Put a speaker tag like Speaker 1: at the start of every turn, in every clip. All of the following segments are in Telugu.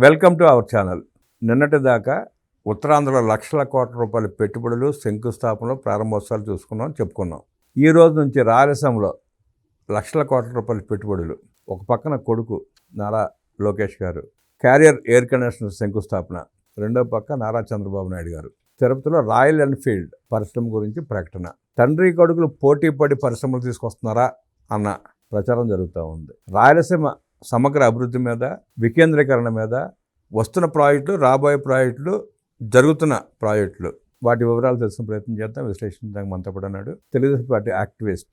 Speaker 1: Welcome to our channel. నిన్నటి దాకా ఉత్తరాంధ్రలో లక్షల కోట్ల రూపాయల పెట్టుబడులు, శంకుస్థాపనలు, ప్రారంభోత్సవాలు చూసుకున్నాం, చెప్పుకున్నాం. ఈ రోజు నుంచి రాయలసీమలో లక్షల కోట్ల రూపాయల పెట్టుబడులు. ఒక పక్కన కొడుకు నారా లోకేష్ గారు క్యారియర్ ఎయిర్ కండిషనర్ శంకుస్థాపన, రెండో పక్క నారా చంద్రబాబు నాయుడు గారు తిరుపతిలో రాయల్ ఎన్ఫీల్డ్ పరిశ్రమ గురించి ప్రకటన. తండ్రి కొడుకులు పోటీ పడి పరిశ్రమలు తీసుకొస్తున్నారా అన్న ప్రచారం జరుగుతూ ఉంది. రాయలసీమ సమగ్ర అభివృద్ధి మీద, వికేంద్రీకరణ మీద, వస్తున్న ప్రాజెక్టులు, రాబోయే ప్రాజెక్టులు, జరుగుతున్న ప్రాజెక్టులు, వాటి వివరాలు తెలుసుకునే ప్రయత్నం చేద్దాం, విశ్లేషించడానికి మనతో పాటు అన్నాడు తెలుగుదేశం పార్టీ యాక్టివిస్ట్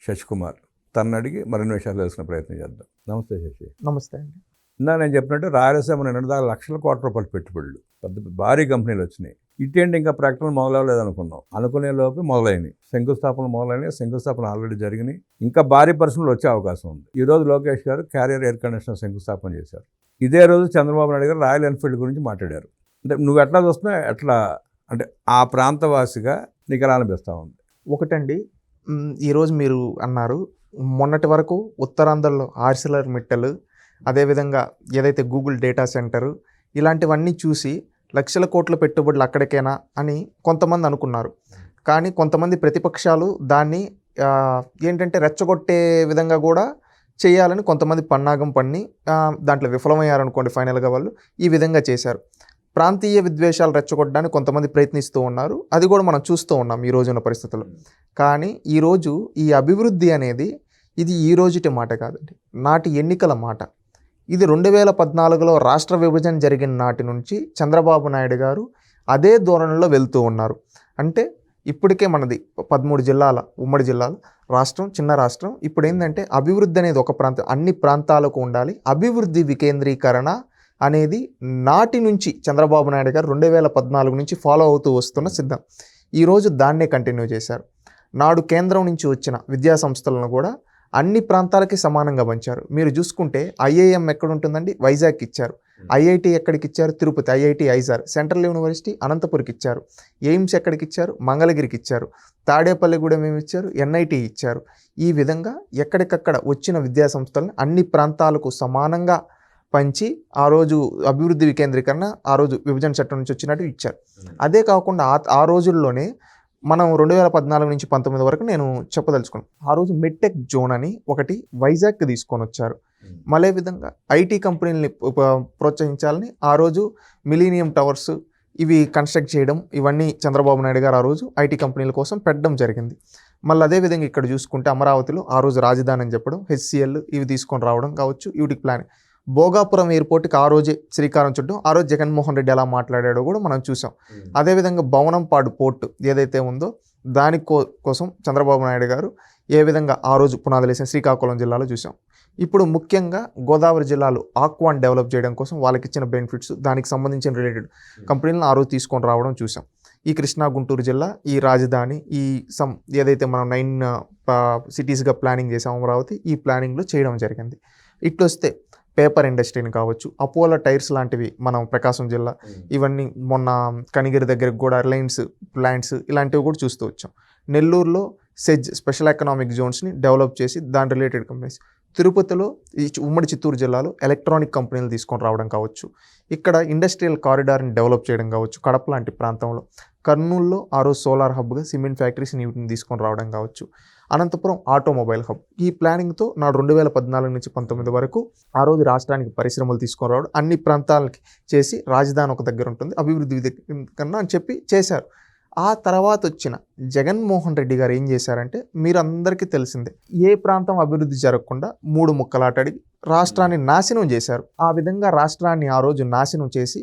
Speaker 1: శశికుమార్. తనని అడిగి మరిన్ని విషయాలు తెలుసుకునే ప్రయత్నం చేద్దాం. నమస్తే శశి.
Speaker 2: నమస్తే అండి.
Speaker 1: ఇందా నేను చెప్పినట్టు రాయలసీమ నిన్న దాకా లక్షల కోట్ల రూపాయల పెట్టుబడులు, పెద్ద భారీ కంపెనీలు వచ్చినాయి. ఇటేంటి ఇంకా ప్రకటనలు మొదలవలేదనుకున్నాం, అనుకునే లోపు మొదలైనవి. శంకుస్థాపనలు మొదలైనవి, శంకుస్థాపన ఆల్రెడీ జరిగినాయి, ఇంకా భారీ పరిశ్రమలు వచ్చే అవకాశం ఉంది. ఈరోజు లోకేష్ గారు క్యారియర్ ఎయిర్ కండిషనర్ శంకుస్థాపన చేశారు. ఇదే రోజు చంద్రబాబు నాయుడు గారు రాయల్ ఎన్ఫీల్డ్ గురించి మాట్లాడారు. అంటే నువ్వు ఎట్లా చూస్తున్నావు, ఎట్లా అంటే ఆ ప్రాంతవాసిగా నీకు ఎలా అనిపిస్తూ ఉంది?
Speaker 2: ఒకటండి, ఈరోజు మీరు అన్నారు మొన్నటి వరకు ఉత్తరాంధ్రలో ఆర్సిలర్ మిట్టల్, అదేవిధంగా ఏదైతే గూగుల్ డేటా సెంటరు, ఇలాంటివన్నీ చూసి లక్షల కోట్ల పెట్టుబడులు అక్కడికేనా అని కొంతమంది అనుకున్నారు. కానీ కొంతమంది ప్రతిపక్షాలు దాన్ని ఏంటంటే రెచ్చగొట్టే విధంగా కూడా చేయాలని కొంతమంది పన్నాగం పన్ని దాంట్లో విఫలమయ్యారనుకోండి. ఫైనల్గా వాళ్ళు ఈ విధంగా చేశారు. ప్రాంతీయ విద్వేషాలు రెచ్చగొట్టడానికి కొంతమంది ప్రయత్నిస్తూ ఉన్నారు. అది కూడా మనం చూస్తూ ఉన్నాం ఈ రోజున్న పరిస్థితుల్లో. కానీ ఈరోజు ఈ అభివృద్ధి అనేది ఇది ఈ రోజుటి మాట కాదండి, నాటి ఎన్నికల మాట. ఇది 2014లో రాష్ట్ర విభజన జరిగిన నాటి నుంచి చంద్రబాబు నాయుడు గారు అదే ధోరణిలో వెళ్తూ ఉన్నారు. అంటే ఇప్పటికే మనది 13 జిల్లాల ఉమ్మడి జిల్లాలు రాష్ట్రం, చిన్న రాష్ట్రం. ఇప్పుడు ఏంటంటే అభివృద్ధి అనేది ఒక ప్రాంతం, అన్ని ప్రాంతాలకు ఉండాలి. అభివృద్ధి వికేంద్రీకరణ అనేది నాటి నుంచి చంద్రబాబు నాయుడు గారు 2014 నుంచి ఫాలో అవుతూ వస్తున్న సిద్ధం. ఈరోజు దాన్నే కంటిన్యూ చేశారు. నాడు కేంద్రం నుంచి వచ్చిన విద్యా సంస్థలను కూడా అన్ని ప్రాంతాలకి సమానంగా పంచారు. మీరు చూసుకుంటే ఐఐఎం ఎక్కడ ఉంటుందండి, వైజాగ్కి ఇచ్చారు. ఐఐటి ఎక్కడికి ఇచ్చారు, తిరుపతి ఐఐటి ఐజార్. సెంట్రల్ యూనివర్సిటీ అనంతపురికి ఇచ్చారు. ఎయిమ్స్ ఎక్కడికి ఇచ్చారు, మంగళగిరికి ఇచ్చారు. తాడేపల్లిగూడెం ఏమి ఇచ్చారు, ఎన్ఐటి ఇచ్చారు. ఈ విధంగా ఎక్కడికక్కడ వచ్చిన విద్యా సంస్థలను అన్ని ప్రాంతాలకు సమానంగా పంచి ఆ రోజు అభివృద్ధి వికేంద్రీకరణ ఆ రోజు విభజన చట్టం నుంచి వచ్చినట్టు ఇచ్చారు. అదే కాకుండా ఆ రోజుల్లోనే మనం 2014 నుంచి 19 వరకు నేను చెప్పదలుచుకున్నాను. ఆ రోజు మిడ్టెక్ జోన్ అని ఒకటి వైజాగ్కి తీసుకొని వచ్చారు. మళ్ళీ విధంగా ఐటీ కంపెనీలని ప్రోత్సహించాలని ఆ రోజు మిలీనియం టవర్స్ ఇవి కన్స్ట్రక్ట్ చేయడం, ఇవన్నీ చంద్రబాబు నాయుడు గారు ఆ రోజు ఐటీ కంపెనీల కోసం పెట్టడం జరిగింది. మళ్ళీ అదేవిధంగా ఇక్కడ చూసుకుంటే అమరావతిలో ఆ రోజు రాజధాని అని చెప్పడం, హెచ్సిఎల్ ఇవి తీసుకొని రావడం కావచ్చు, వీటికి ప్లాన్. భోగాపురం ఎయిర్పోర్ట్కి ఆ రోజే శ్రీకారం చుట్టడం, ఆ రోజు జగన్మోహన్ రెడ్డి ఎలా మాట్లాడాడో కూడా మనం చూసాం. అదేవిధంగా భవనంపాడు పోర్టు ఏదైతే ఉందో దాని కోసం చంద్రబాబు నాయుడు గారు ఏ విధంగా ఆ రోజు పునాదులు వేసిన శ్రీకాకుళం జిల్లాలో చూసాం. ఇప్పుడు ముఖ్యంగా గోదావరి జిల్లాలో ఆక్వాన్ డెవలప్ చేయడం కోసం వాళ్ళకి ఇచ్చిన బెనిఫిట్స్, దానికి సంబంధించిన రిలేటెడ్ కంపెనీలను ఆ రోజు తీసుకొని రావడం చూసాం. ఈ కృష్ణా గుంటూరు జిల్లా, ఈ రాజధాని, ఈ ఏదైతే మనం 9 సిటీస్గా ప్లానింగ్ చేసాం అమరావతి, ఈ ప్లానింగ్లో చేయడం జరిగింది. ఇట్లొస్తే పేపర్ ఇండస్ట్రీని కావచ్చు, అపోలో టైర్స్ లాంటివి మనం ప్రకాశం జిల్లా, ఇవన్నీ మొన్న కనిగిరి దగ్గరకు కూడా రిలయన్స్ ప్లాంట్స్ ఇలాంటివి కూడా చూస్తూ వచ్చాం. నెల్లూరులో సెజ్ స్పెషల్ ఎకనామిక్ జోన్స్ని డెవలప్ చేసి దాని రిలేటెడ్ కంపెనీస్, తిరుపతిలో ఈ ఉమ్మడి చిత్తూరు జిల్లాలో ఎలక్ట్రానిక్ కంపెనీలు తీసుకొని రావడం కావచ్చు, ఇక్కడ ఇండస్ట్రియల్ కారిడార్ని డెవలప్ చేయడం కావచ్చు, కడప లాంటి ప్రాంతంలో, కర్నూలులో ఆ రోజు సోలార్ హబ్గా సిమెంట్ ఫ్యాక్టరీస్ వీటిని తీసుకొని రావడం కావచ్చు, అనంతపురం ఆటోమొబైల్ హబ్. ఈ ప్లానింగ్తో నాడు 2014 నుంచి 19 వరకు ఆ రోజు రాష్ట్రానికి పరిశ్రమలు తీసుకొని రావడం, అన్ని ప్రాంతాలకి చేసి రాజధాని ఒక దగ్గర ఉంటుంది, అభివృద్ధి కన్నా అని చెప్పి చేశారు. ఆ తర్వాత వచ్చిన జగన్మోహన్ రెడ్డి గారు ఏం చేశారంటే, మీరందరికీ తెలిసిందే, ఏ ప్రాంతం అభివృద్ధి జరగకుండా 3 ముక్కలాటడి రాష్ట్రాన్ని నాశనం చేశారు. ఆ విధంగా రాష్ట్రాన్ని ఆ రోజు నాశనం చేసి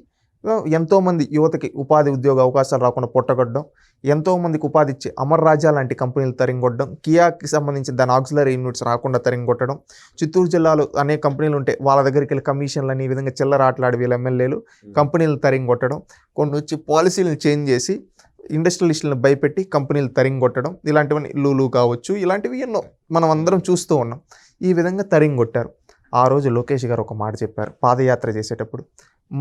Speaker 2: ఎంతోమంది యువతకి ఉపాధి ఉద్యోగ అవకాశాలు రాకుండా పొట్టగొట్టడం, ఎంతోమందికి ఉపాధి ఇచ్చే అమర్ రాజా లాంటి కంపెనీలు తరింగొట్టడం, కియాకి సంబంధించిన దాని ఆక్సిలరీ యూనిట్స్ రాకుండా తరింగొట్టడం, చిత్తూరు జిల్లాలో అనేక కంపెనీలు ఉంటే వాళ్ళ దగ్గరికి వెళ్ళి కమిషన్లని ఈ విధంగా చిల్లర ఆటలాడి వీళ్ళ ఎమ్మెల్యేలు కంపెనీలు తరింగొట్టడం, కొన్ని వచ్చి పాలసీలను చేంజ్ చేసి ఇండస్ట్రియలిస్టులను భయపెట్టి కంపెనీలు తరింగొట్టడం, ఇలాంటివన్నీ లూలు కావచ్చు, ఇలాంటివి ఎన్నో మనం అందరం చూస్తూ ఉన్నాం. ఈ విధంగా తరింగొట్టారు. ఆ రోజు లోకేష్ గారు ఒక మాట చెప్పారు పాదయాత్ర చేసేటప్పుడు,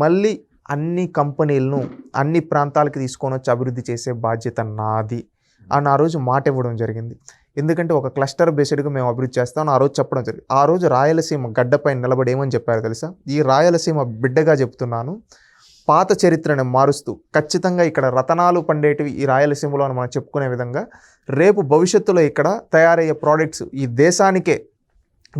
Speaker 2: మళ్ళీ అన్ని కంపెనీలను అన్ని ప్రాంతాలకి తీసుకొని వచ్చి అభివృద్ధి చేసే బాధ్యత నాది అని ఆ రోజు మాట ఇవ్వడం జరిగింది. ఎందుకంటే ఒక క్లస్టర్ బేస్డ్గా మేము అభివృద్ధి చేస్తామని ఆ రోజు చెప్పడం జరిగింది. ఆ రోజు రాయలసీమ గడ్డపై నిలబడి ఏమని చెప్పారు తెలుసా? ఈ రాయలసీమ బిడ్డగా చెప్తున్నాను, పాత చరిత్రను మారుస్తూ ఖచ్చితంగా ఇక్కడ రతనాలు పండేటివి ఈ రాయలసీమలో అని మనం చెప్పుకునే విధంగా రేపు భవిష్యత్తులో ఇక్కడ తయారయ్యే ప్రోడక్ట్స్ ఈ దేశానికే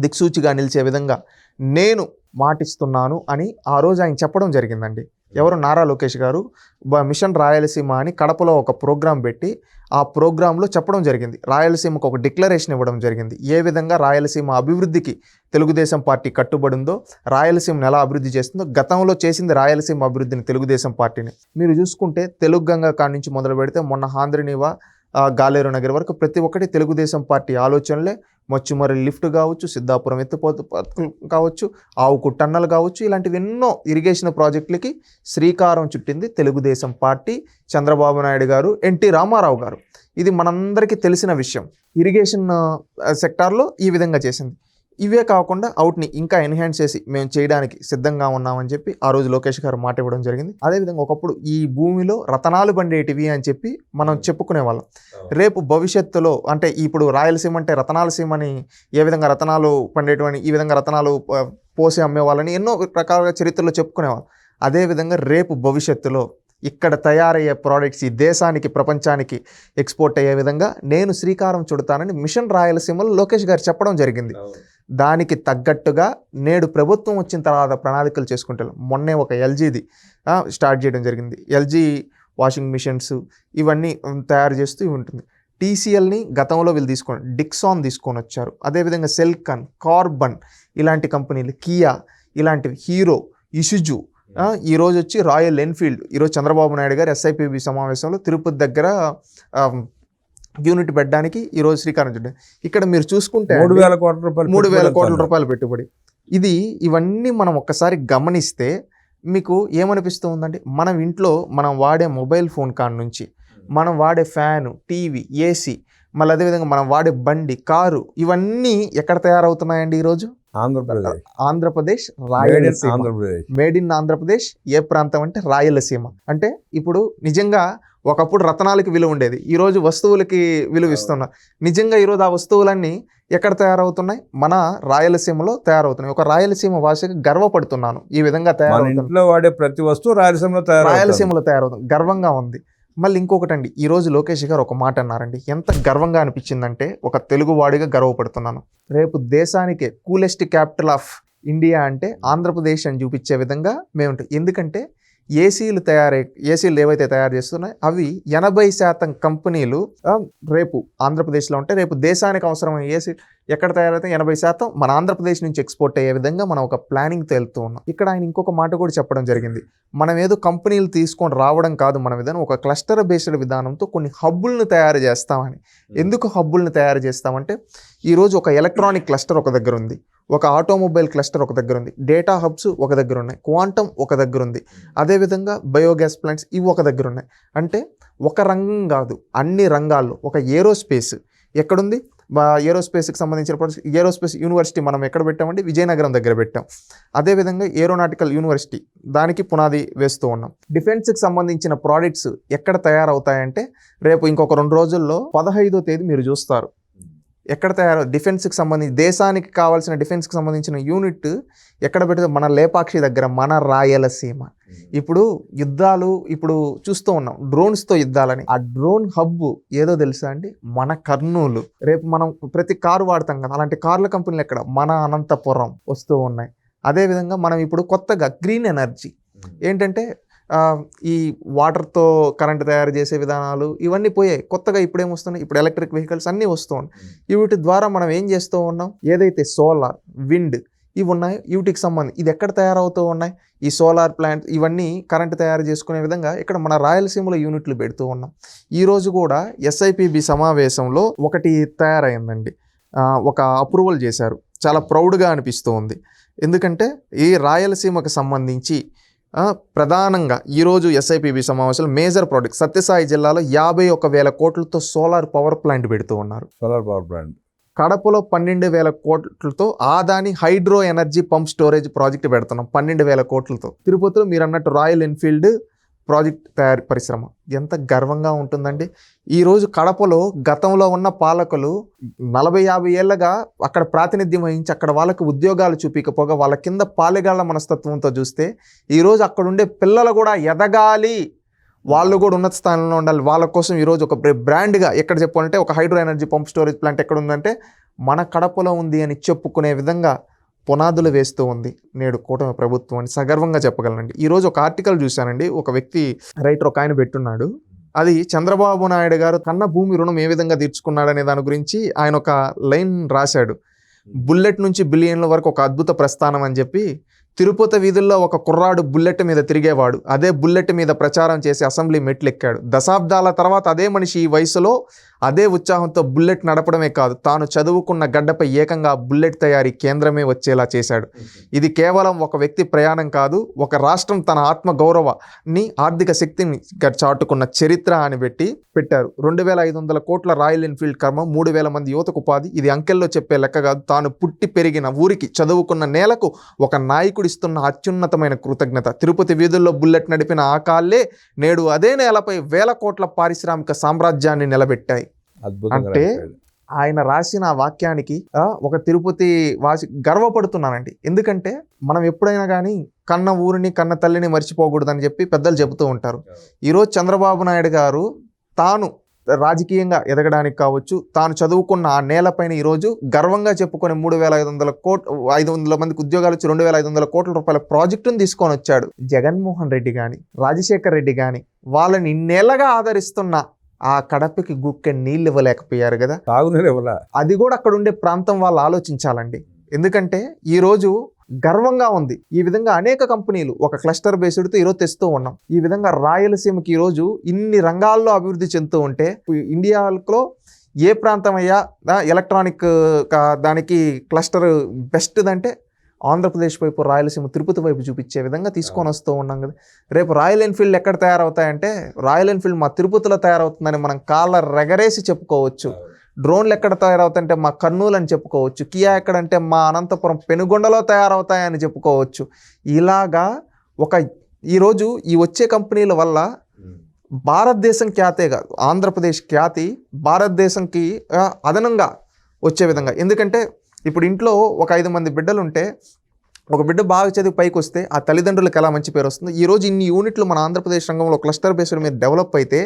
Speaker 2: దిక్సూచిగా నిలిచే విధంగా నేను మాటిస్తున్నాను అని ఆ రోజు ఆయన చెప్పడం జరిగిందండి. ఎవరు? నారా లోకేష్ గారు మిషన్ రాయలసీమ అని కడపలో ఒక ప్రోగ్రాం పెట్టి ఆ ప్రోగ్రాంలో చెప్పడం జరిగింది. రాయలసీమకు ఒక డిక్లరేషన్ ఇవ్వడం జరిగింది. ఏ విధంగా రాయలసీమ అభివృద్ధికి తెలుగుదేశం పార్టీ కట్టుబడి ఉందో, రాయలసీమను ఎలా అభివృద్ధి చేస్తుందో, గతంలో చేసింది రాయలసీమ అభివృద్ధిని తెలుగుదేశం పార్టీని. మీరు చూసుకుంటే తెలుగు గంగ కాడి నుంచి మొదలు పెడితే మొన్న ఆంధ్రనీవా గాలేరు నగర్ వరకు ప్రతి ఒక్కటి తెలుగుదేశం పార్టీ ఆలోచనలే. మచ్చుమర్రి లిఫ్ట్ కావచ్చు, సిద్ధాపురం ఎత్తిపోతు కావచ్చు, ఆవుకు టన్నల్ కావచ్చు, ఇలాంటివి ఎన్నో ఇరిగేషన్ ప్రాజెక్టులకి శ్రీకారం చుట్టింది తెలుగుదేశం పార్టీ, చంద్రబాబు నాయుడు గారు, ఎన్టీ రామారావు గారు. ఇది మనందరికీ తెలిసిన విషయం. ఇరిగేషన్ సెక్టార్లో ఈ విధంగా చేసింది. ఇవే కాకుండా అవుట్ని ఇంకా ఎన్హాన్స్ చేసి మేము చేయడానికి సిద్ధంగా ఉన్నామని చెప్పి ఆ రోజు లోకేష్ గారు మాట ఇవ్వడం జరిగింది. అదేవిధంగా ఒకప్పుడు ఈ భూమిలో రతనాలు పండేటివి అని చెప్పి మనం చెప్పుకునే వాళ్ళం. రేపు భవిష్యత్తులో అంటే ఇప్పుడు రాయలసీమ అంటే రతనాల సీమని, ఏ విధంగా రతనాలు పండేటివని, ఈ విధంగా రతనాలు పోసి అమ్మేవాళ్ళని ఎన్నో రకాలుగా చరిత్రలో చెప్పుకునేవాళ్ళం. అదేవిధంగా రేపు భవిష్యత్తులో ఇక్కడ తయారయ్యే ప్రోడక్ట్స్ ఈ దేశానికి, ప్రపంచానికి ఎక్స్పోర్ట్ అయ్యే విధంగా నేను శ్రీకారం చుడతానని మిషన్ రాయలసీమలో లోకేష్ గారు చెప్పడం జరిగింది. దానికి తగ్గట్టుగా నేడు ప్రభుత్వం వచ్చిన తర్వాత ప్రణాళికలు చేసుకుంటారు. మొన్నే ఒక ఎల్జీది స్టార్ట్ చేయడం జరిగింది. ఎల్జీ వాషింగ్ మిషన్స్ ఇవన్నీ తయారు చేస్తూ ఉంటుంది. టీసీఎల్ని గతంలో వీళ్ళు డిక్సాన్ తీసుకొని వచ్చారు. అదేవిధంగా సెల్కన్, కార్బన్ ఇలాంటి కంపెనీలు, కియా ఇలాంటివి, హీరో, ఇసుజు, ఈరోజు వచ్చి రాయల్ ఎన్ఫీల్డ్. ఈరోజు చంద్రబాబు నాయుడు గారు SIPB సమావేశంలో తిరుపతి దగ్గర యూనిట్ పెట్టడానికి ఈరోజు శ్రీకారం చుట్టారు. ఇక్కడ మీరు చూసుకుంటే 3,000 కోట్ల రూపాయలు పెట్టుబడి. ఇవన్నీ మనం ఒక్కసారి గమనిస్తే మీకు ఏమనిపిస్తూ ఉందండి? మనం ఇంట్లో మనం వాడే మొబైల్ ఫోన్ కాడ నుంచి, మనం వాడే ఫ్యాను, టీవీ, ఏసీ, మళ్ళీ అదేవిధంగా మనం వాడే బండి, కారు, ఇవన్నీ ఎక్కడ తయారవుతున్నాయండి ఈరోజు? ఆంధ్రప్రదేశ్, రాయలసీమ. Made in Andhra Pradesh. ఏ ప్రాంతం అంటే రాయలసీమ. అంటే ఇప్పుడు నిజంగా ఒకప్పుడు రతనాలకి విలువ ఉండేది, ఈరోజు వస్తువులకి విలువ ఇస్తున్నారు. నిజంగా ఈరోజు ఆ వస్తువులన్నీ ఎక్కడ తయారవుతున్నాయి? మన రాయలసీమలో తయారవుతున్నాయి. ఒక రాయలసీమ భాషకి గర్వపడుతున్నాను. ఈ విధంగా
Speaker 1: తయారవుతుంది. వాడే ప్రతి వస్తువు రాయలసీమలో
Speaker 2: తయారవుతుంది. గర్వంగా ఉంది. మళ్ళీ ఇంకొకటండి, ఈరోజు లోకేష్ గారు ఒక మాట అన్నారండి, ఎంత గర్వంగా అనిపించిందంటే, ఒక తెలుగువాడిగా గర్వపడుతున్నాను. రేపు దేశానికే కూలెస్ట్ క్యాపిటల్ ఆఫ్ ఇండియా అంటే ఆంధ్రప్రదేశ్ అని చూపించే విధంగా మేము. ఎందుకంటే ఏసీలు ఏవైతే తయారు చేస్తున్నాయో అవి 80% కంపెనీలు రేపు ఆంధ్రప్రదేశ్లో ఉంటే, రేపు దేశానికి అవసరమైన ఏసీ ఎక్కడ తయారైతే 80% మన ఆంధ్రప్రదేశ్ నుంచి ఎక్స్పోర్ట్ అయ్యే విధంగా మనం ఒక ప్లానింగ్తో వెళ్తూ ఉన్నాం. ఇక్కడ ఆయన ఇంకొక మాట కూడా చెప్పడం జరిగింది. మనం ఏదో కంపెనీలు తీసుకొని రావడం కాదు మన విధానం, ఒక క్లస్టర్ బేస్డ్ విధానంతో కొన్ని హబ్బులను తయారు చేస్తామని. ఎందుకు హబ్బులను తయారు చేస్తామంటే, ఈరోజు ఒక ఎలక్ట్రానిక్ క్లస్టర్ ఒక దగ్గర ఉంది, ఒక ఆటోమొబైల్ క్లస్టర్ ఒక దగ్గర ఉంది, డేటా హబ్స్ ఒక దగ్గర ఉన్నాయి, క్వాంటమ్ ఒక దగ్గర ఉంది, అదేవిధంగా బయోగ్యాస్ ప్లాంట్స్ ఇవి ఒక దగ్గర ఉన్నాయి. అంటే ఒక రంగం కాదు, అన్ని రంగాల్లో. ఒక ఏరోస్పేస్ ఎక్కడుంది? ఏరోస్పేస్కి సంబంధించిన ప్రాజెక్ట్, ఏరోస్పేస్ యూనివర్సిటీ మనం ఎక్కడ పెట్టామంటే విజయనగరం దగ్గర పెట్టాం. అదేవిధంగా ఏరోనాటికల్ యూనివర్సిటీ, దానికి పునాది వేస్తూ ఉన్నాం. డిఫెన్స్కి సంబంధించిన ప్రోడక్ట్స్ ఎక్కడ తయారవుతాయంటే, రేపు ఇంకొక 2 రోజుల్లో 15వ తేదీ మీరు చూస్తారు ఎక్కడ డిఫెన్స్కి సంబంధించి, దేశానికి కావాల్సిన డిఫెన్స్కి సంబంధించిన యూనిట్ ఎక్కడ పెడితే మన లేపాక్షి దగ్గర, మన రాయలసీమ. ఇప్పుడు యుద్ధాలు ఇప్పుడు చూస్తూ ఉన్నాం, డ్రోన్స్తో యుద్ధాలని. ఆ డ్రోన్ హబ్ ఏదో తెలుసా అండి? మన కర్నూలు. రేపు మనం ప్రతి కారు వాడతాం కదా, అలాంటి కార్ల కంపెనీలు ఎక్కడ? మన అనంతపురం వస్తూ ఉన్నాయి. అదేవిధంగా మనం ఇప్పుడు కొత్తగా గ్రీన్ ఎనర్జీ ఏంటంటే, ఈ వాటర్తో కరెంట్ తయారు చేసే విధానాలు ఇవన్నీ పోయాయి. కొత్తగా ఇప్పుడు ఏమొస్తున్నాయి? ఇప్పుడు ఎలక్ట్రిక్ వెహికల్స్ అన్నీ వస్తూ ఉన్నాయి. వీటి ద్వారా మనం ఏం చేస్తూ ఉన్నాం? ఏదైతే సోలార్, విండ్ ఇవి ఉన్నాయో వీటికి సంబంధించి ఇది ఎక్కడ తయారవుతూ ఉన్నాయి? ఈ సోలార్ ప్లాంట్ ఇవన్నీ కరెంట్ తయారు చేసుకునే విధంగా ఇక్కడ మన రాయలసీమలో యూనిట్లు పెడుతూ ఉన్నాం. ఈరోజు కూడా SIPB సమావేశంలో ఒకటి తయారైందండి, ఒక అప్రూవల్ చేశారు. చాలా ప్రౌడ్గా అనిపిస్తూ ఉంది. ఎందుకంటే ఈ రాయలసీమకు సంబంధించి ప్రధానంగా ఈరోజు SIPB సమావేశంలో మేజర్ ప్రాజెక్ట్ సత్యసాయి జిల్లాలో 51,000 కోట్లతో సోలార్ పవర్ ప్లాంట్ పెడుతూ ఉన్నారు.
Speaker 1: Solar power plant.
Speaker 2: కడపలో 12,000 కోట్లతో Adani hydro energy pump storage project పెడుతున్నాం 12,000 కోట్లతో. తిరుపతిలో మీరు అన్నట్టు రాయల్ ఎన్ఫీల్డ్ ప్రాజెక్ట్ తయారీ పరిశ్రమ ఎంత గర్వంగా ఉంటుందండి. ఈరోజు కడపలో గతంలో ఉన్న పాలకులు 40-50 ఏళ్ళగా అక్కడ ప్రాతినిధ్యం వహించి అక్కడ వాళ్ళకి ఉద్యోగాలు చూపించకపోగా వాళ్ళ కింద పాలెగాళ్ల మనస్తత్వంతో చూస్తే ఈరోజు అక్కడ ఉండే పిల్లలు కూడా ఎదగాలి, వాళ్ళు కూడా ఉన్నత స్థానంలో ఉండాలి. వాళ్ళ కోసం ఈరోజు ఒక బ్రాండ్గా ఎక్కడ చెప్పాలంటే ఒక hydro energy pump storage plant ఎక్కడ ఉందంటే మన కడపలో ఉంది అని చెప్పుకునే విధంగా పునాదులు వేస్తూ ఉంది నేడు కూటమి ప్రభుత్వం అని సగర్వంగా చెప్పగలనండి. ఈరోజు ఒక ఆర్టికల్ చూశానండి, ఒక వ్యక్తి రైటర్ ఒక ఆయన పెట్టున్నాడు. అది చంద్రబాబు నాయుడు గారు కన్న భూమి రుణం ఏ విధంగా తీర్చుకున్నాడు అనే దాని గురించి ఆయన ఒక లైన్ రాశాడు. బుల్లెట్ నుంచి బిలియన్ల వరకు ఒక అద్భుత ప్రస్థానం అని చెప్పి, తిరుపతి వీధుల్లో ఒక కుర్రాడు బుల్లెట్ మీద తిరిగేవాడు, అదే బుల్లెట్ మీద ప్రచారం చేసి అసెంబ్లీ మెట్లెక్కాడు. దశాబ్దాల తర్వాత అదే మనిషి ఈ వయసులో అదే ఉత్సాహంతో బుల్లెట్ నడపడమే కాదు, తాను చదువుకున్న గడ్డపై ఏకంగా బుల్లెట్ తయారీ కేంద్రమే వచ్చేలా చేశాడు. ఇది కేవలం ఒక వ్యక్తి ప్రయాణం కాదు, ఒక రాష్ట్రం తన ఆత్మ గౌరవాన్ని ఆర్థిక శక్తిని చాటుకున్న చరిత్ర అని పెట్టారు. 2500 కోట్ల రాయల్ ఎన్ఫీల్డ్ కర్మ, 3000 మంది యువతకు ఉపాధి. ఇది అంకెల్లో చెప్పే లెక్క కాదు, తాను పుట్టి పెరిగిన ఊరికి, చదువుకున్న నేలకు ఒక నాయకుడిస్తున్న అత్యున్నతమైన కృతజ్ఞత. తిరుపతి వీధుల్లో బుల్లెట్ నడిపిన ఆ కాళ్ళే నేడు అదే నేలపై 1000 కోట్ల పారిశ్రామిక సామ్రాజ్యాన్ని నిలబెట్టాయి. అంటే ఆయన రాసిన ఆ వాక్యానికి ఒక తిరుపతి వాసి గర్వపడుతున్నానండి. ఎందుకంటే మనం ఎప్పుడైనా కానీ కన్న ఊరిని కన్న తల్లిని మర్చిపోకూడదని చెప్పి పెద్దలు చెబుతూ ఉంటారు. ఈరోజు చంద్రబాబు నాయుడు గారు తాను రాజకీయంగా ఎదగడానికి కావచ్చు, తాను చదువుకున్న ఆ నేలపైన ఈరోజు గర్వంగా చెప్పుకొని 500 మందికి ఉద్యోగాలు వచ్చి 2500 కోట్ల రూపాయల ప్రాజెక్టును తీసుకొని వచ్చాడు. జగన్మోహన్ రెడ్డి కానీ రాజశేఖర్ రెడ్డి కానీ వాళ్ళని ఇన్నేళ్లగా ఆదరిస్తున్న ఆ కడపకి గుక్కె నీళ్ళు ఇవ్వలేకపోయారు కదా,
Speaker 1: తాగునీరు ఇవ్వలే.
Speaker 2: అది కూడా అక్కడ ఉండే ప్రాంతం వాళ్ళు ఆలోచించాలండి. ఎందుకంటే ఈరోజు గర్వంగా ఉంది. ఈ విధంగా అనేక కంపెనీలు ఒక క్లస్టర్ బేస్డ్తో ఈరోజు తెస్తూ ఉన్నాం. ఈ విధంగా రాయలసీమకి ఈరోజు ఇన్ని రంగాల్లో అభివృద్ధి చెందుతూ ఉంటే ఇండియాలో ఏ ప్రాంతం అయ్యా ఎలక్ట్రానిక్ దానికి క్లస్టర్ బెస్ట్ అంటే ఆంధ్రప్రదేశ్ వైపు, రాయలసీమ తిరుపతి వైపు చూపించే విధంగా తీసుకొని వస్తూ ఉన్నాం కదా. రేపు రాయల్ ఎన్ఫీల్డ్ ఎక్కడ తయారవుతాయంటే రాయల్ ఎన్ఫీల్డ్ మా తిరుపతిలో తయారవుతుందని మనం కాళ్ళ రెగరేసి చెప్పుకోవచ్చు. డ్రోన్లు ఎక్కడ తయారవుతాయంటే మా కర్నూలు అని చెప్పుకోవచ్చు. కియా ఎక్కడంటే మా అనంతపురం పెనుగొండలో తయారవుతాయని చెప్పుకోవచ్చు. ఇలాగా ఈరోజు ఈ వచ్చే కంపెనీల వల్ల భారతదేశం ఖ్యాతే కాదు, ఆంధ్రప్రదేశ్ ఖ్యాతి భారతదేశంకి అదనంగా వచ్చే విధంగా. ఎందుకంటే ఇప్పుడు ఇంట్లో ఒక 5 మంది బిడ్డలు ఉంటే ఒక బిడ్డ బాగా చదివి పైకి వస్తే ఆ తల్లిదండ్రులకు ఎలా మంచి పేరు వస్తుంది. ఈరోజు ఇన్ని యూనిట్లు మన ఆంధ్రప్రదేశ్ రంగంలో క్లస్టర్ బేస్డ్ మీద డెవలప్ అయితే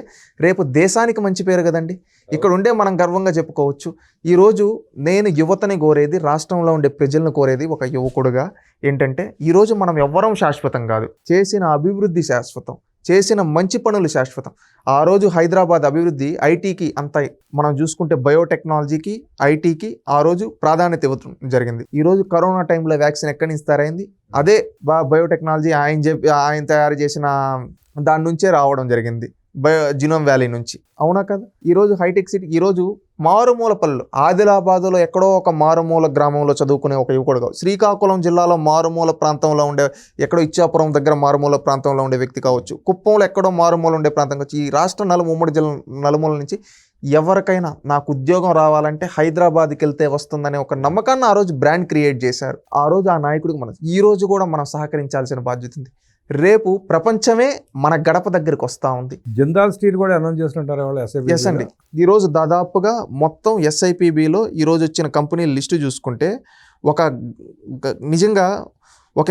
Speaker 2: రేపు దేశానికి మంచి పేరు కదండి. ఇక్కడ ఉండే మనం గర్వంగా చెప్పుకోవచ్చు. ఈరోజు నేను యువతని కోరేది, రాష్ట్రంలో ఉండే ప్రజలను కోరేది ఒక యువకుడుగా ఏంటంటే, ఈరోజు మనం ఎవ్వరం శాశ్వతం కాదు, చేసిన అభివృద్ధి శాశ్వతం, చేసిన మంచి పనులు శాశ్వతం. ఆ రోజు హైదరాబాద్ అభివృద్ధి ఐటీకి అంత మనం చూసుకుంటే బయోటెక్నాలజీకి, ఐటీకి ఆ రోజు ప్రాధాన్యత ఇవ్వడం జరిగింది. ఈరోజు కరోనా టైంలో వ్యాక్సిన్ ఎక్కడి నుంచి తయారైంది, అదే బయోటెక్నాలజీ ఆయన తయారు చేసిన దాని నుంచే రావడం జరిగింది, జినోమ్ వ్యాలీ నుంచి. అవునా కదా. ఈరోజు హైటెక్ సిటీ, ఈరోజు మారుమూల పల్లెలు, ఆదిలాబాద్లో ఎక్కడో ఒక మారుమూల గ్రామంలో చదువుకునే ఒక యువకుడుగా, శ్రీకాకుళం జిల్లాలో మారుమూల ప్రాంతంలో ఉండే, ఎక్కడో ఇచ్చాపురం దగ్గర మారుమూల ప్రాంతంలో ఉండే వ్యక్తి కావచ్చు, కుప్పంలో ఎక్కడో మారుమూల ఉండే ప్రాంతం కావచ్చు, ఈ రాష్ట్ర ఉమ్మడి జిల్లా నలుమూల నుంచి ఎవరికైనా నాకు ఉద్యోగం రావాలంటే హైదరాబాద్కి వెళ్తే వస్తుందనే ఒక నమ్మకాన్ని ఆ రోజు బ్రాండ్ క్రియేట్ చేశారు. ఆ రోజు ఆ నాయకుడికి ఈ రోజు కూడా మనం సహకరించాల్సిన బాధ్యత ఉంది. రేపు ప్రపంచమే మన గడప దగ్గరికి వస్తూ ఉంది.
Speaker 1: జిందాల్ స్టీల్ కూడా అనౌన్స్ చేస్తుంటారు వాళ్ళు.
Speaker 2: ఎస్ అండి. ఈరోజు దాదాపుగా మొత్తం ఎస్ఐపిబిలో ఈరోజు వచ్చిన కంపెనీల లిస్టు చూసుకుంటే నిజంగా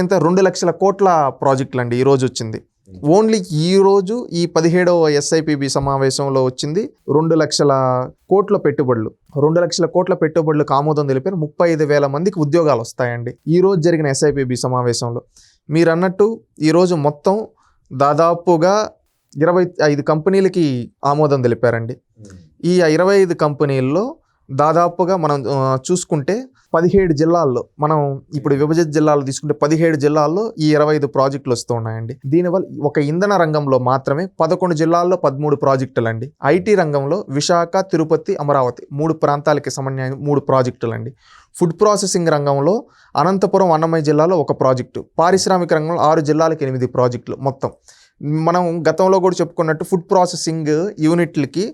Speaker 2: ఇంత 2 లక్షల కోట్ల ప్రాజెక్టులు అండి ఈరోజు వచ్చింది. ఓన్లీ ఈరోజు ఈ 17వ ఎస్ఐపిబి సమావేశంలో వచ్చింది 2 లక్షల కోట్ల పెట్టుబడులు. 2 లక్షల కోట్ల పెట్టుబడులకు ఆమోదం తెలిపారు. 35,000 మందికి ఉద్యోగాలు వస్తాయండి ఈరోజు జరిగిన ఎస్ఐపిబి సమావేశంలో. మీరు అన్నట్టు ఈరోజు మొత్తం దాదాపుగా 25 కంపెనీలకి ఆమోదం తెలిపారండి. ఈ 25 కంపెనీల్లో దాదాపుగా మనం చూసుకుంటే 17 జిల్లాల్లో, మనం ఇప్పుడు విభజిత జిల్లాలు తీసుకుంటే 17 జిల్లాల్లో ఈ 25 ప్రాజెక్టులు వస్తూ ఉన్నాయండి. దీనివల్ల ఒక ఇంధన రంగంలో మాత్రమే 11 జిల్లాల్లో 13 ప్రాజెక్టులు అండి. ఐటీ రంగంలో విశాఖ, తిరుపతి, అమరావతి 3 ప్రాంతాలకి సమన్వయం 3 ప్రాజెక్టులు అండి. ఫుడ్ ప్రాసెసింగ్ రంగంలో అనంతపురం, అన్నమయ్య జిల్లాలో 1 ప్రాజెక్టు. పారిశ్రామిక రంగంలో 6 జిల్లాలకి 8 ప్రాజెక్టులు. మొత్తం మనం గతంలో కూడా చెప్పుకున్నట్టు ఫుడ్ ప్రాసెసింగ్ యూనిట్లకి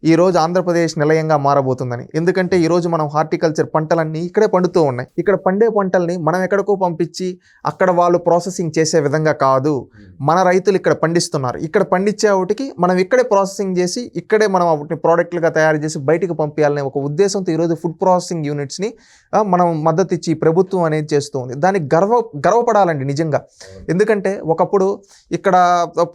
Speaker 2: ఈరోజు ఆంధ్రప్రదేశ్ నిలయంగా మారబోతుందని. ఎందుకంటే ఈరోజు మనం హార్టికల్చర్ పంటలన్నీ ఇక్కడే పండుతూ ఉన్నాయి. ఇక్కడ పండే పంటల్ని మనం ఎక్కడికో పంపించి అక్కడ వాళ్ళు ప్రాసెసింగ్ చేసే విధంగా కాదు, మన రైతులు ఇక్కడ పండిస్తున్నారు. ఇక్కడ పండించే వాటికి మనం ఇక్కడే ప్రాసెసింగ్ చేసి ఇక్కడే మనం వాటిని ప్రోడక్ట్లుగా తయారు చేసి బయటకు పంపించాలనే ఒక ఉద్దేశంతో ఈరోజు ఫుడ్ ప్రాసెసింగ్ యూనిట్స్ని మనం మద్దతు ఇచ్చి ప్రభుత్వం అనేది చేస్తూ ఉంది. దానికి గర్వపడాలండి నిజంగా. ఎందుకంటే ఒకప్పుడు ఇక్కడ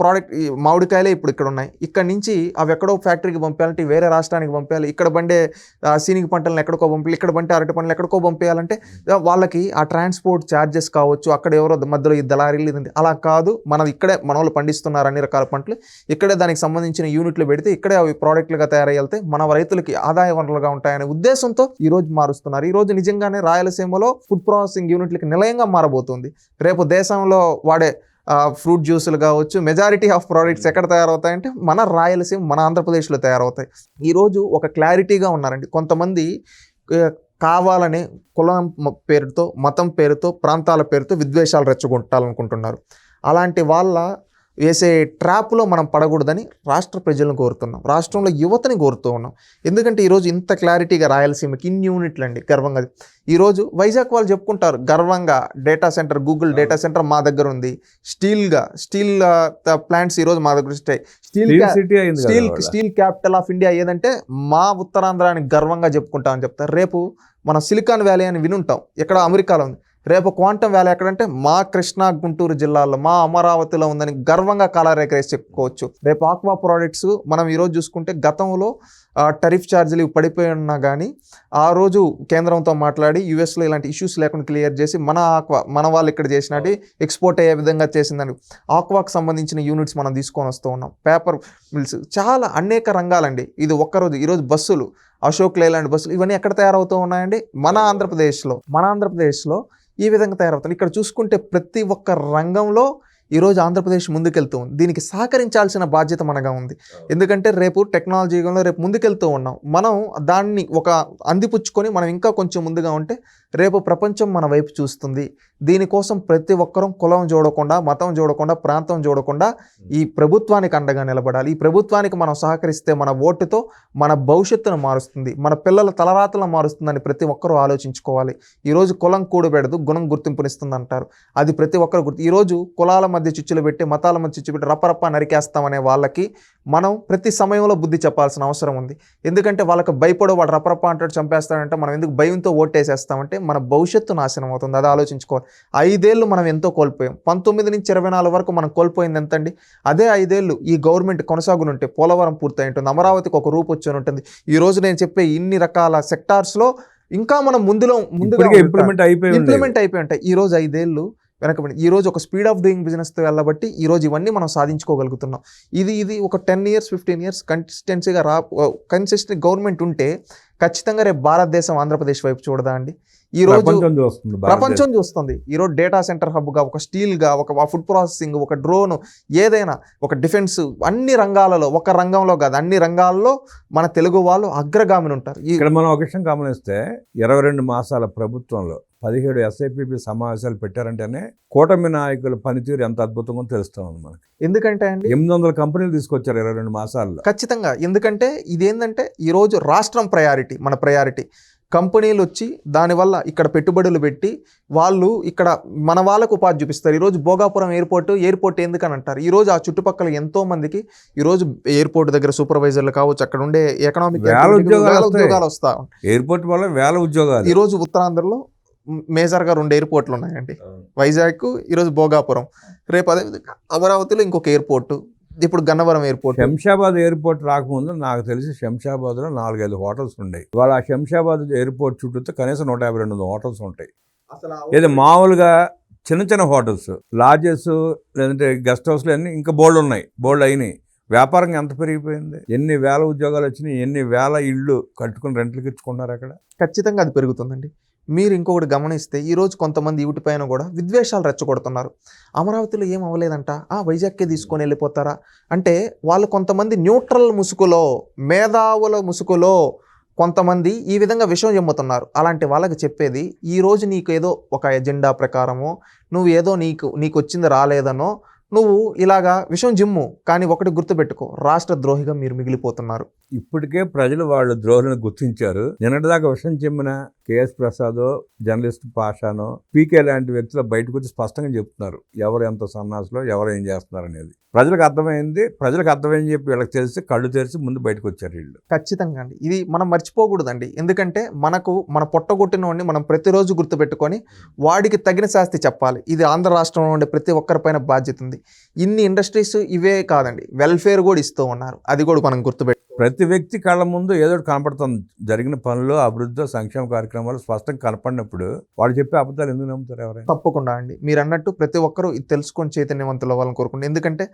Speaker 2: ప్రోడక్ట్ మామిడికాయలే ఇప్పుడు ఇక్కడ ఉన్నాయి, ఇక్కడ నుంచి అవి ఎక్కడో ఫ్యాక్టరీకి పంపించాలంటే వేరే రాష్ట్రానికి పంపించాలి, ఇక్కడ పండే సీనింగ్ పంటలను ఎక్కడికో పంపించాలి, ఇక్కడ పంటే అరటి పంటలు ఎక్కడికో పంపించాలంటే వాళ్ళకి ఆ ట్రాన్స్పోర్ట్ ఛార్జెస్ కావచ్చు, అక్కడ ఎవరో మధ్యలో ఈ దళారీలు ఇది అలా కాదు. మనం ఇక్కడే మన వాళ్ళు పండిస్తున్నారు అన్ని రకాల పంటలు, ఇక్కడే దానికి సంబంధించిన యూనిట్లు పెడితే ఇక్కడే అవి ప్రోడక్ట్లుగా తయారయ్యాయి, మన రైతులకి ఆదాయ వనరులుగా ఉంటాయనే ఉద్దేశంతో ఈరోజు మారుస్తున్నారు. ఈరోజు నిజంగానే రాయలసీమలో ఫుడ్ ప్రాసెసింగ్ యూనిట్లకి నిలయంగా మారబోతుంది. రేపు దేశంలో వాడే ఫ్రూట్ జ్యూసులు కావచ్చు, మెజారిటీ ఆఫ్ ప్రోడక్ట్స్ ఎక్కడ తయారవుతాయంటే మన రాయలసీమ, మన ఆంధ్రప్రదేశ్లో తయారవుతాయి. ఈరోజు ఒక క్లారిటీగా ఉన్నారండి. కొంతమంది కావాలని కులం పేరుతో, మతం పేరుతో, ప్రాంతాల పేరుతో విద్వేషాలు రెచ్చగొట్టాలనుకుంటున్నారు. అలాంటి వాళ్ళ వేసే ట్రాప్లో మనం పడకూడదని రాష్ట్ర ప్రజలను కోరుతున్నాం, రాష్ట్రంలో యువతని కోరుతూ ఉన్నాం. ఎందుకంటే ఈరోజు ఇంత క్లారిటీగా రాయలసీమకి ఇన్ని యూనిట్లు అండి గర్వంగా. ఈరోజు వైజాగ్ వాళ్ళు చెప్పుకుంటారు గర్వంగా, data centre, Google data centre మా దగ్గర ఉంది, స్టీల్ ప్లాంట్స్ ఈరోజు మా దగ్గర వస్తాయి, స్టీల్ క్యాపిటల్ ఆఫ్ ఇండియా ఏదంటే మా ఉత్తరాంధ్రాన్ని గర్వంగా చెప్పుకుంటామని చెప్తారు. రేపు మనం సిలికాన్ వ్యాలీ అని వినుంటాం, ఎక్కడ అమెరికాలో ఉంది. రేపు క్వాంటమ్ వ్యాలీ ఎక్కడంటే మా కృష్ణా గుంటూరు జిల్లాలో, మా అమరావతిలో ఉందని గర్వంగా కాలరేఖరేసి చెప్పుకోవచ్చు. రేపు ఆక్వా ప్రోడక్ట్స్ మనం ఈరోజు చూసుకుంటే గతంలో టరిఫ్ ఛార్జీలు ఇవి పడిపోయి ఉన్నా కానీ ఆ రోజు కేంద్రంతో మాట్లాడి యూఎస్లో ఇలాంటి ఇష్యూస్ లేకుండా క్లియర్ చేసి మన వాళ్ళు ఇక్కడ చేసినట్టు ఎక్స్పోర్ట్ అయ్యే విధంగా చేసిందని ఆక్వాకు సంబంధించిన యూనిట్స్ మనం తీసుకొని వస్తూ ఉన్నాం. పేపర్ మిల్స్, చాలా అనేక రంగాలండి. ఇది ఒక్కరోజు ఈరోజు బస్సులు, అశోక్ లేలాండ్ బస్సులు ఇవన్నీ ఎక్కడ తయారవుతూ ఉన్నాయండి? మన ఆంధ్రప్రదేశ్లో ఈ విధంగా తయారవుతాయి. ఇక్కడ చూసుకుంటే ప్రతి ఒక్క రంగంలో ఈరోజు ఆంధ్రప్రదేశ్ ముందుకెళ్తూ ఉంది. దీనికి సహకరించాల్సిన బాధ్యత మనగా ఉంది. ఎందుకంటే రేపు టెక్నాలజీ యుగంలో రేపు ముందుకెళ్తూ ఉన్నాం. మనం దాన్ని ఒక అందిపుచ్చుకొని మనం ఇంకా కొంచెం ముందుగా ఉంటే రేపు ప్రపంచం మన వైపు చూస్తుంది. దీనికోసం ప్రతి ఒక్కరూ కులం చూడకుండా, మతం చూడకుండా, ప్రాంతం చూడకుండా ఈ ప్రభుత్వానికి అండగా నిలబడాలి. ఈ ప్రభుత్వానికి మనం సహకరిస్తే మన ఓటుతో మన భవిష్యత్తును మారుస్తుంది, మన పిల్లల తలరాతలను మారుస్తుందని ప్రతి ఒక్కరూ ఆలోచించుకోవాలి. ఈరోజు కులం కూడబెడదు, గుణం గుర్తింపునిస్తుంది అంటారు. అది ప్రతి ఒక్కరు ఈరోజు కులాల మధ్య చిచ్చులు పెట్టి, మతాల మధ్య చిచ్చు పెట్టి రప్పరప్ప నరికేస్తామనే వాళ్ళకి మనం ప్రతి సమయంలో బుద్ధి చెప్పాల్సిన అవసరం ఉంది. ఎందుకంటే వాళ్ళకి భయపడో వాడు రప్పరప్ప అంటాడు చంపేస్తాడంటే మనం ఎందుకు భయంతో ఓటేసేస్తామంటే మన భవిష్యత్తు నాశనం అవుతుంది. అది ఆలోచించుకోవాలి. 5 ఏళ్ళు మనం ఎంతో కోల్పోయాం. 19 నుంచి 24 వరకు మనం కోల్పోయింది ఎంతండి? అదే 5 ఏళ్ళు ఈ గవర్నమెంట్ కొనసాగునుంటే పోలవరం పూర్తయి ఉంటుంది, అమరావతికి ఒక రూపు వచ్చి ఉంటుంది. ఈ రోజు నేను చెప్పే ఇన్ని రకాల సెక్టార్స్లో ఇంకా మనం ముందుగా ఇంప్లిమెంట్ అయిపోయి ఉంటాయి. ఈ రోజు 5 ఏళ్ళు వెనకబడి ఈరోజు ఒక స్పీడ్ ఆఫ్ డూయింగ్ బిజినెస్తో వెళ్ళబట్టి ఈరోజు ఇవన్నీ మనం సాధించుకోగలుగుతున్నాం. ఇది ఒక 10 years 15 years కన్సిస్టెన్సీగా కన్సిస్టెంట్ గవర్నమెంట్ ఉంటే ఖచ్చితంగా రేపు భారతదేశం ఆంధ్రప్రదేశ్ వైపు చూడదా అండి? ఈరోజు ప్రపంచం చూస్తుంది. ఈరోజు డేటా సెంటర్ హబ్గా, ఒక స్టీల్గా, ఒక ఫుడ్ ప్రాసెసింగ్, ఒక డ్రోన్, ఏదైనా ఒక డిఫెన్స్, అన్ని రంగాలలో, ఒక రంగంలో కాదు అన్ని రంగాల్లో మన తెలుగు వాళ్ళు అగ్రగామిని ఉంటారు.
Speaker 1: ఇక్కడ మనం ఒక విషయం గమనిస్తే 22 మాసాల ప్రభుత్వంలో 17 SIPP సమావేశాలు పెట్టారంటేనే కూటమి నాయకుల పనితీరు ఎంత అద్భుతంగా తెలుస్తుంది మనకి.
Speaker 2: ఎందుకంటే అండి
Speaker 1: 800 కంపెనీలు తీసుకొచ్చారు 22 మాసాల్లో.
Speaker 2: ఖచ్చితంగా. ఎందుకంటే ఇదేంటంటే ఈరోజు రాష్ట్రం ప్రయారిటీ, మన ప్రయారిటీ. కంపెనీలు వచ్చి దానివల్ల ఇక్కడ పెట్టుబడులు పెట్టి వాళ్ళు ఇక్కడ మన వాళ్ళకు ఉపాధి చూపిస్తారు. ఈరోజు భోగాపురం ఎయిర్పోర్ట్ ఎందుకని అంటారు? ఈరోజు ఆ చుట్టుపక్కల ఎంతో మందికి ఈరోజు ఎయిర్పోర్ట్ దగ్గర సూపర్వైజర్లు కావచ్చు, అక్కడ ఉండే ఎకనామిక్ ఉద్యోగాలు వస్తాయి.
Speaker 1: ఎయిర్పోర్ట్ వల్ల వేల ఉద్యోగాలు.
Speaker 2: ఈరోజు ఉత్తరాంధ్రలో మేజర్గా 2 ఎయిర్పోర్ట్లు ఉన్నాయండి. వైజాగ్, ఈరోజు భోగాపురం, రేపు అదేవిధంగా అమరావతిలో ఇంకొక ఎయిర్పోర్టు, ఇప్పుడు గన్నవరం ఎయిర్పోర్ట్.
Speaker 1: శంషాబాద్ ఎయిర్పోర్ట్ రాకముందు నాకు తెలిసి శంషాబాద్లో 4-5 హోటల్స్ ఉండేవి. ఇవాళ ఆ శంషాబాద్ ఎయిర్పోర్ట్ చుట్టూ కనీసం 152 హోటల్స్ ఉంటాయి. ఇది మామూలుగా చిన్న హోటల్స్, లాడ్జెస్, లేదంటే గెస్ట్ హౌస్లు అన్నీ ఇంకా బోల్డ్ అయినాయి. వ్యాపారం ఎంత పెరిగిపోయింది, ఎన్ని వేల ఉద్యోగాలు వచ్చినాయి, ఎన్ని వేల ఇళ్ళు కట్టుకుని రెంట్లకి ఇచ్చుకున్నారు అక్కడ.
Speaker 2: ఖచ్చితంగా అది పెరుగుతుందండి. మీరు ఇంకొకటి గమనిస్తే ఈరోజు కొంతమంది వీటిపైన కూడా విద్వేషాలు రెచ్చగొడుతున్నారు. అమరావతిలో ఏం అవ్వలేదంట, వైజాగ్కే తీసుకొని వెళ్ళిపోతారా అంటే వాళ్ళు కొంతమంది న్యూట్రల్ ముసుగులో, మేధావుల ముసుగులో కొంతమంది ఈ విధంగా విషయం చెమ్ముతున్నారు. అలాంటి వాళ్ళకి చెప్పేది, ఈరోజు నీకు ఏదో ఒక ఎజెండా ప్రకారమో, నువ్వు ఏదో నీకు వచ్చింది రాలేదనో నువ్వు ఇలాగా విషయం జిమ్ము, కానీ ఒకటి గుర్తుపెట్టుకో, రాష్ట్ర ద్రోహిగా మీరు మిగిలిపోతున్నారు.
Speaker 1: ఇప్పటికే ప్రజలు వాళ్ళ ద్రోహులను గుర్తించారు. నిన్నటిదాకా విషయం చెమ్మిన కేఎస్ ప్రసాద్, జర్నలిస్ట్ పాషానో, పీకే లాంటి వ్యక్తులు బయటకు వచ్చి స్పష్టంగా చెప్తున్నారు ఎవరు ఎంత సన్నాసులో, ఎవరు ఏం చేస్తున్నారు అనేది. ప్రజలకు అర్థమైంది. ప్రజలకు అర్థమైంది చెప్పి వీళ్ళకి తెలిసి కళ్ళు తెరిచి ముందు బయటకు వచ్చారు వీళ్ళు.
Speaker 2: ఖచ్చితంగా అండి, ఇది మనం మర్చిపోకూడదండి. ఎందుకంటే మన పొట్టగొట్టినోడిని మనం ప్రతిరోజు గుర్తుపెట్టుకొని వాడికి తగిన శాస్తి చెప్పాలి. ఇది ఆంధ్ర రాష్ట్రంలో ఉండే ప్రతి ఒక్కరిపైన బాధ్యత ఉంది. ఇన్ని ఇండస్ట్రీస్ ఇవే కాదండి, వెల్ఫేర్ కూడా ఇస్తూ ఉన్నారు. అది కూడా మనం గుర్తుపెట్టు.
Speaker 1: ప్రతి వ్యక్తి కళ్ళ ముందు ఏదో ఒకటి కనపడుతుంది. జరిగిన పనులు, అభివృద్ధి, సంక్షేమ కార్యక్రమాలు స్పష్టంగా కనపడినప్పుడు వాడు చెప్పే అబద్ధాలు ఎందుకు నమ్ముతారు ఎవరైనా?
Speaker 2: తప్పకుండా అండి, మీరు అన్నట్టు ప్రతి ఒక్కరూ ఇది తెలుసుకొని చైతన్యవంతులు అవ్వాలని కోరుకుంటున్నాను. ఎందుకంటే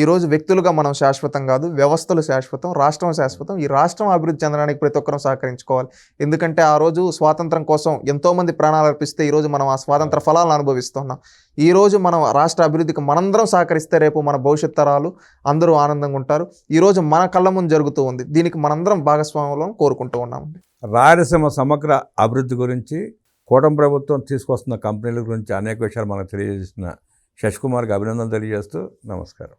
Speaker 2: ఈరోజు వ్యక్తులుగా మనం శాశ్వతం కాదు, వ్యవస్థలు శాశ్వతం, రాష్ట్రం శాశ్వతం. ఈ రాష్ట్రం అభివృద్ధి చెందడానికి ప్రతి ఒక్కరూ సహకరించుకోవాలి. ఎందుకంటే ఆ రోజు స్వాతంత్రం కోసం ఎంతోమంది ప్రాణాలు అర్పిస్తే ఈరోజు మనం ఆ స్వాతంత్ర ఫలాలను అనుభవిస్తున్నాం. ఈరోజు మనం రాష్ట్ర అభివృద్ధికి మనందరం సహకరిస్తే రేపు మన భవిష్యత్ తరాలు అందరూ ఆనందంగా ఉంటారు. ఈరోజు మన కళ్ళ ముందు జరుగుతూ ఉంది, దీనికి మనందరం భాగస్వామ్యం కోరుకుంటూ ఉన్నాం.
Speaker 1: రాయలసీమ సమగ్ర అభివృద్ధి గురించి, కూటమి ప్రభుత్వం తీసుకొస్తున్న కంపెనీల గురించి అనేక విషయాలు మనకు తెలియజేసిన శశికుమార్కి అభినందనలు తెలియజేస్తూ నమస్కారం.